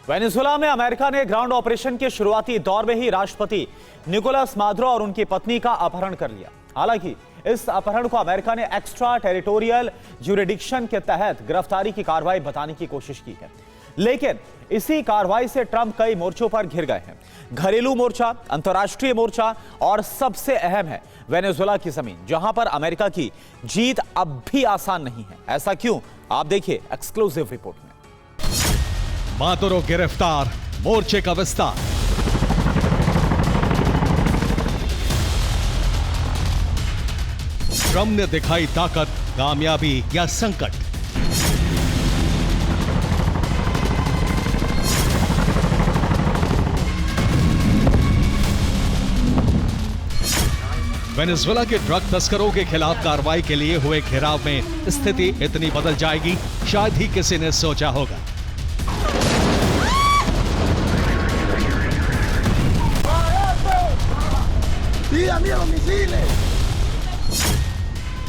Venezuela में America ने ground operation के शुरुआती दौर में ही राष्ट्रपति निकोलस मादुरो और उनकी पत्नी का अपहरण कर लिया। हालांकि इस अपहरण को अमेरिका ने एक्स्ट्रा टेरिटोरियल ज्यूरिडिक्शन के तहत गिरफ्तारी की कार्रवाई बताने की कोशिश की है, लेकिन इसी कार्रवाई से ट्रंप कई मोर्चों पर घिर गए हैं। घरेलू मोर्चा, अंतर्राष्ट्रीय मोर्चा और सबसे अहम है वेनेजुएला की जमीन, जहां पर अमेरिका की जीत अब भी आसान नहीं है। ऐसा क्यों? आप देखिए एक्सक्लूसिव रिपोर्ट में। मादुरो गिरफ्तार, मोर्चे का विस्तार। ट्रंप ने दिखाई ताकत, कामयाबी या संकट? वेनेजुएला के ड्रग तस्करों के खिलाफ कार्रवाई के लिए हुए घेराव में स्थिति इतनी बदल जाएगी, शायद ही किसी ने सोचा होगा।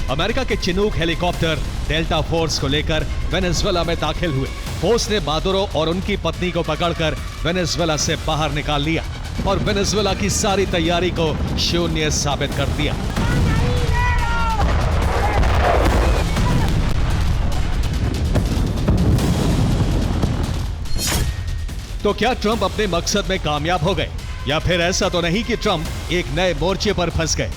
अमेरिका के चिनूक हेलीकॉप्टर डेल्टा फोर्स को लेकर वेनेजुएला में दाखिल हुए। फोर्स ने मादुरो और उनकी पत्नी को पकड़कर वेनेजुएला से बाहर निकाल लिया और वेनेजुएला की सारी तैयारी को शून्य साबित कर दिया। तो क्या ट्रंप अपने मकसद में कामयाब हो गए, या फिर ऐसा तो नहीं कि ट्रंप एक नए मोर्चे पर फंस गए?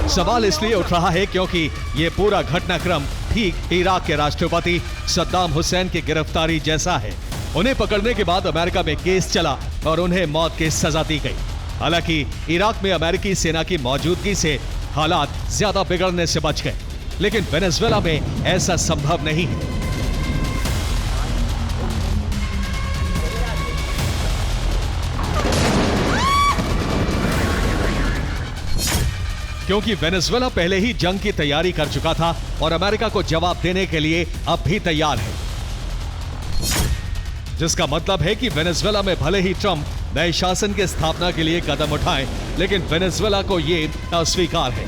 सवाल इसलिए उठ रहा है क्योंकि यह पूरा घटनाक्रम ठीक इराक के राष्ट्रपति सद्दाम हुसैन की गिरफ्तारी जैसा है। उन्हें पकड़ने के बाद अमेरिका में केस चला और उन्हें मौत की सजा दी गई। हालांकि इराक में अमेरिकी सेना की मौजूदगी से हालात ज्यादा बिगड़ने से बच गए, लेकिन वेनेजुएला में ऐसा संभव नहीं है। क्योंकि वेनेजुएला पहले ही जंग की तैयारी कर चुका था और अमेरिका को जवाब देने के लिए अब भी तैयार है, जिसका मतलब है कि वेनेजुएला में भले ही ट्रंप नए शासन की स्थापना के लिए कदम उठाएं, लेकिन वेनेजुएला को यह अस्वीकार है।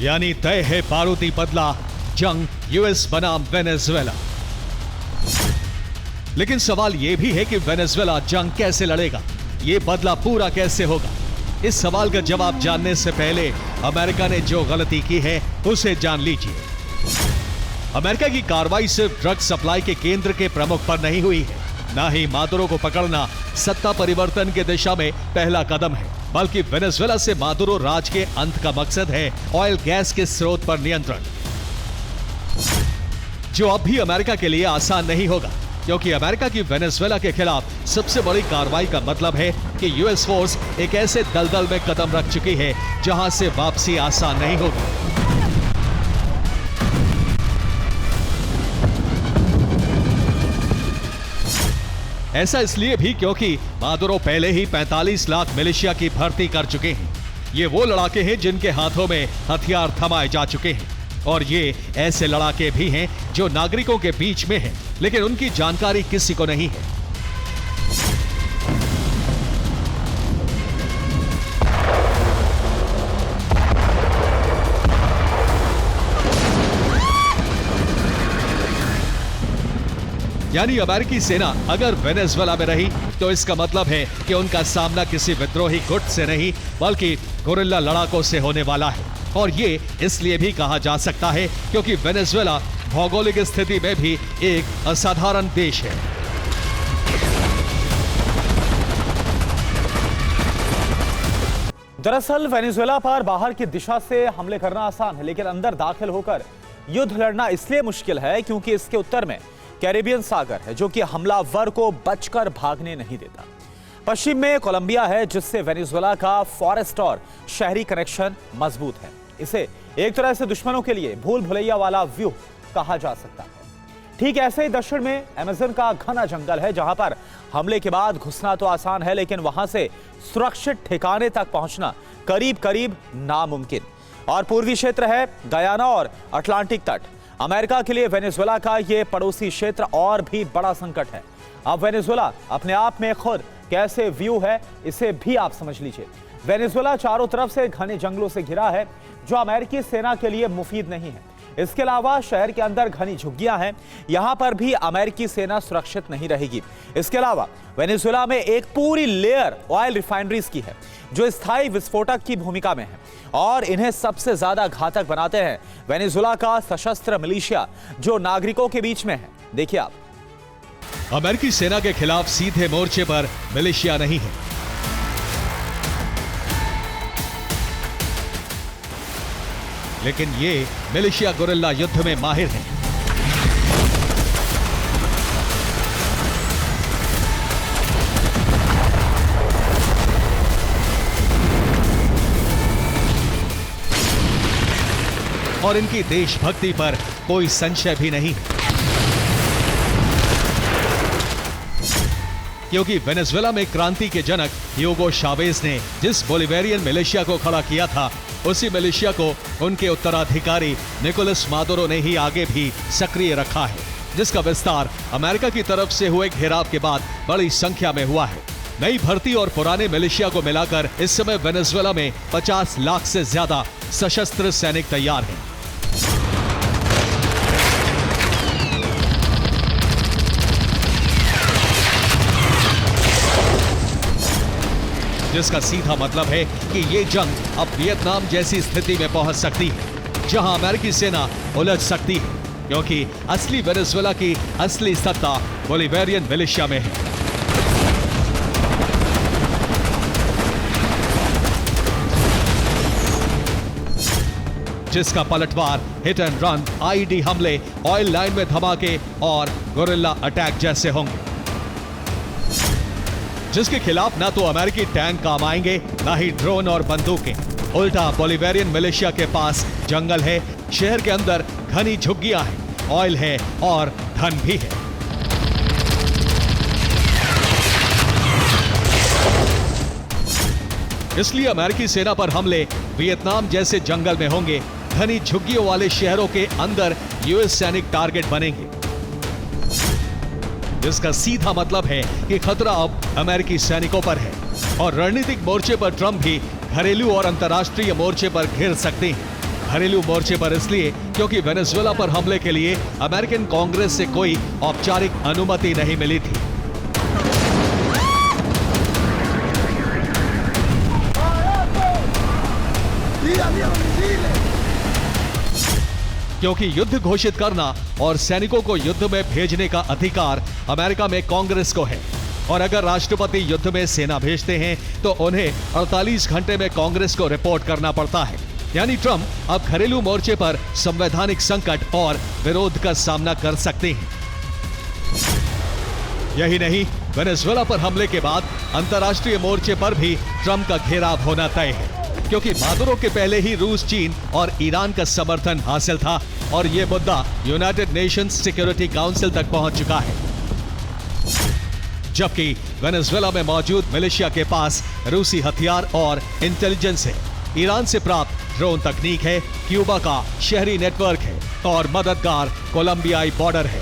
यानी तय है बारूदी बदला जंग, यूएस बनाम वेनेजुएला। लेकिन सवाल यह भी है कि वेनेजुएला जंग कैसे लड़ेगा, यह बदला पूरा कैसे होगा? इस सवाल का जवाब जानने से पहले अमेरिका ने जो गलती की है उसे जान लीजिए। अमेरिका की कार्रवाई सिर्फ ड्रग सप्लाई के केंद्र के प्रमुख पर नहीं हुई है, ना ही मादुरो को पकड़ना सत्ता परिवर्तन की दिशा में पहला कदम है, बल्कि वेनेजुएला से मादुरो राज के अंत का मकसद है ऑयल गैस के स्रोत पर नियंत्रण, जो अब भी अमेरिका के लिए आसान नहीं होगा, क्योंकि अमेरिका की वेनेजुएला के खिलाफ सबसे बड़ी कार्रवाई का मतलब है कि यूएस फोर्स एक ऐसे दलदल में कदम रख चुकी है जहां से वापसी आसान नहीं होगी। ऐसा इसलिए भी क्योंकि मादुरो पहले ही 45 लाख मिलिशिया की भर्ती कर चुके हैं। ये वो लड़ाके हैं जिनके हाथों में हथियार थमाए जा चुके हैं, और ये ऐसे लड़ाके भी हैं जो नागरिकों के बीच में हैं, लेकिन उनकी जानकारी किसी को नहीं है। यानी अमेरिकी सेना अगर वेनेजुएला में रही तो इसका मतलब है कि उनका सामना किसी विद्रोही गुट से नहीं बल्कि गुरिल्ला लड़ाकों से होने वाला है। और ये इसलिए भी कहा जा सकता है क्योंकि वेनेजुएला भौगोलिक स्थिति में भी एक असाधारण देश है। दरअसल वेनेजुएला पर बाहर की दिशा से हमले करना आसान है, लेकिन अंदर दाखिल होकर युद्ध लड़ना इसलिए मुश्किल है क्योंकि इसके उत्तर में कैरेबियन सागर है, जो कि हमलावर को बचकर भागने नहीं देता। पश्चिम में कोलंबिया है, जिससे वेनेजुएला का फॉरेस्ट और शहरी कनेक्शन मजबूत है। इसे एक तरह से दुश्मनों के लिए भूल भुलैया वाला व्यूह कहा जा सकता है। ठीक ऐसे ही दक्षिण में अमेज़न का घना जंगल है, जहां पर हमले के बाद घुसना तो आसान है, लेकिन वहां से सुरक्षित ठिकाने तक पहुंचना करीब करीब नामुमकिन। और पूर्वी क्षेत्र है गयाना और अटलांटिक तट। अमेरिका के लिए वेनेजुएला का यह पड़ोसी क्षेत्र और भी बड़ा संकट है। अब वेनेजुएला अपने आप में खुद कैसे व्यू है, इसे भी आप समझ लीजिए। वेनेजुएला चारों तरफ से घने जंगलों से घिरा है, जो अमेरिकी सेना के लिए मुफीद नहीं है। इसके अलावा शहर के अंदर घनी झुग्गियां हैं, यहां पर भी अमेरिकी सेना सुरक्षित नहीं रहेगी। इसके अलावा वेनेजुएला में एक पूरी लेयर ऑयल रिफाइनरीज की है, जो स्थायी विस्फोटक की भूमिका में है, और इन्हें सबसे ज्यादा घातक बनाते हैं वेनेजुएला का सशस्त्र मिलिशिया, जो नागरिकों के बीच में है। देखिए आप। अमेरिकी सेना के खिलाफ सीधे मोर्चे पर मिलिशिया नहीं है, लेकिन ये मिलिशिया गुरिल्ला युद्ध में माहिर है। और इनकी देशभक्ति पर कोई संशय भी नहीं, क्योंकि वेनेजुएला में क्रांति के जनक ह्यूगो चावेज ने जिस बोलिवेरियन मिलिशिया को खड़ा किया था, उसी मिलिशिया को उनके उत्तराधिकारी निकोलस मादुरो ने ही आगे भी सक्रिय रखा है, जिसका विस्तार अमेरिका की तरफ से हुए घेराव के बाद बड़ी संख्या में हुआ है। नई भर्ती और पुराने मिलिशिया को मिलाकर इस समय वेनेजुएला में 50 लाख से ज्यादा सशस्त्र सैनिक तैयार हैं। जिसका सीधा मतलब है कि ये जंग अब वियतनाम जैसी स्थिति में पहुंच सकती है, जहां अमेरिकी सेना उलझ सकती है, क्योंकि असली वेनेजुएला की असली सत्ता बोलिवेरियन मिलिशिया में है। जिसका पलटवार हिट एंड रन, आईडी हमले, ऑयल लाइन में धमाके और गुरिल्ला अटैक जैसे होंगे, जिसके खिलाफ ना तो अमेरिकी टैंक काम आएंगे, ना ही ड्रोन और बंदूकें। उल्टा बोलिवेरियन मिलिशिया के पास जंगल है, शहर के अंदर घनी झुग्गियां हैं, ऑयल है और धन भी है। इसलिए अमेरिकी सेना पर हमले वियतनाम जैसे जंगल में होंगे, घनी झुग्गियों वाले शहरों के अंदर यूएस सैनिक टारगेट बनेंगे, जिसका सीधा मतलब है कि खतरा अब अमेरिकी सैनिकों पर है। और रणनीतिक मोर्चे पर ट्रंप भी घरेलू और अंतर्राष्ट्रीय मोर्चे पर घिर सकते हैं। घरेलू मोर्चे पर इसलिए क्योंकि वेनेजुएला पर हमले के लिए अमेरिकन कांग्रेस से कोई औपचारिक अनुमति नहीं मिली थी। क्योंकि युद्ध घोषित करना और सैनिकों को युद्ध में भेजने का अधिकार अमेरिका में कांग्रेस को है, और अगर राष्ट्रपति युद्ध में सेना भेजते हैं तो उन्हें 48 घंटे में कांग्रेस को रिपोर्ट करना पड़ता है। यानी ट्रंप अब घरेलू मोर्चे पर संवैधानिक संकट और विरोध का सामना कर सकते हैं। यही नहीं, वेनेजुएला पर हमले के बाद अंतर्राष्ट्रीय मोर्चे पर भी ट्रंप का घेराव होना तय है, क्योंकि मादुरो के पहले ही रूस, चीन और ईरान का समर्थन हासिल था, और यह मुद्दा यूनाइटेड नेशंस सिक्योरिटी काउंसिल तक पहुंच चुका है। जबकि वेनेजुएला में मौजूद मिलिशिया के पास रूसी हथियार और इंटेलिजेंस है, ईरान से प्राप्त ड्रोन तकनीक है, क्यूबा का शहरी नेटवर्क है और मददगार कोलंबियाई बॉर्डर है,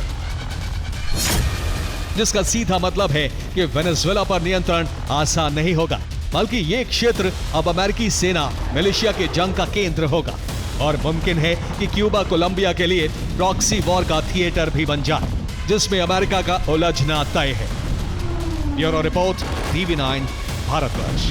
जिसका सीधा मतलब है कि वेनेजुएला पर नियंत्रण आसान नहीं होगा, बल्कि ये क्षेत्र अब अमेरिकी सेना मिलिशिया के जंग का केंद्र होगा, और मुमकिन है कि क्यूबा कोलंबिया के लिए प्रॉक्सी वॉर का थिएटर भी बन जाए, जिसमें अमेरिका का उलझना तय है। Bureau report, TV9, Bharatvarsh.